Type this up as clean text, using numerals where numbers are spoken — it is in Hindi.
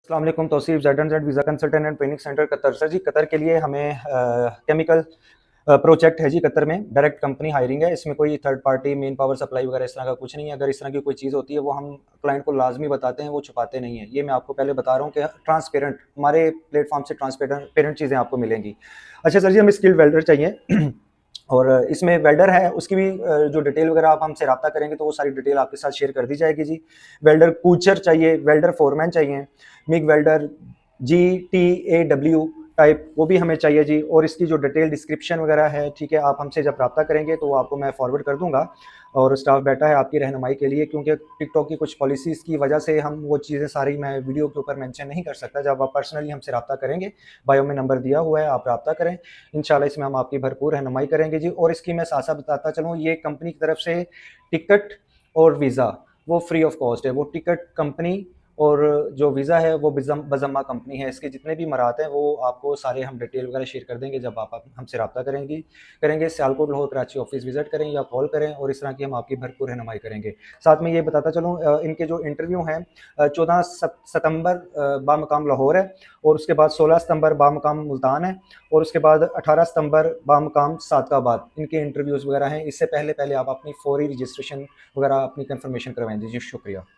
अस्सलाम वालेकुम। Tauseef ZNZ visa consultant and training centre Qatar. Sir ji, Qatar के लिए हमें केमिकल प्रोजेक्ट है जी। कतर में डायरेक्ट कंपनी हायरिंग है, इसमें कोई third party manpower supply वगैरह इस तरह का कुछ नहीं है। अगर इस तरह की कोई चीज़ होती है वो हम क्लाइंट को लाजमी बताते हैं, वो छुपाते नहीं हैं। ये मैं आपको पहले बता रहा हूँ कि ट्रांसपेरेंट हमारे प्लेटफॉर्म से ट्रांसपेरेंट चीज़ें आपको मिलेंगी। अच्छा सर जी, हमें स्किल्ड वेल्डर चाहिए और इसमें वेल्डर है, उसकी भी जो डिटेल वगैरह आप हमसे रब्ता करेंगे तो वो सारी डिटेल आपके साथ शेयर कर दी जाएगी जी। वेल्डर कूचर चाहिए, वेल्डर फोरमैन चाहिए, मिग वेल्डर GTAW टाइप वो भी हमें चाहिए जी। और इसकी जो डिटेल डिस्क्रिप्शन वगैरह है, ठीक है, आप हमसे जब रब्ता करेंगे तो वो आपको मैं फॉरवर्ड कर दूंगा। और स्टाफ बैठा है आपकी रहनुमाई के लिए, क्योंकि टिकटॉक की कुछ पॉलिसीज़ की वजह से हम वो चीज़ें सारी मैं वीडियो के ऊपर मेंशन नहीं कर सकता। जब आप पर्सनली हमसे रब्ता करेंगे, बायो में नंबर दिया हुआ है, आप रब्ता करें, इंशाल्लाह इसमें हम आपकी भरपूर रहनुमाई करेंगे जी। और इसकी मैं साथ साथ बताता चलूँ, ये कंपनी की तरफ से टिकट और वीज़ा वो फ्री ऑफ कॉस्ट है। वो टिकट कंपनी और जो वीज़ा है वो बज़म्मा कंपनी है। इसके जितने भी मराहत हैं वो आपको सारे हम डिटेल वगैरह शेयर कर देंगे जब आप हमसे रब्ता करेंगे। सियालकोट लाहौर कराची ऑफिस विजिट करें या कॉल करें, और इस तरह की हम आपकी भरपूर रहनुमाई करेंगे। साथ में ये बताता चलूँ, इनके जो इंटरव्यू हैं 14 सितंबर बामकाम लाहौर है, और उसके बाद 16 सितंबर बामकाम मुल्तान है, और उसके बाद 18 सितंबर बामकाम सादकाबाद इनके इंटरव्यूज़ वगैरह हैं। इससे पहले पहले आप अपनी फौरी रजिस्ट्रेशन वगैरह अपनी कंफर्मेशन करवाएं जी। शुक्रिया।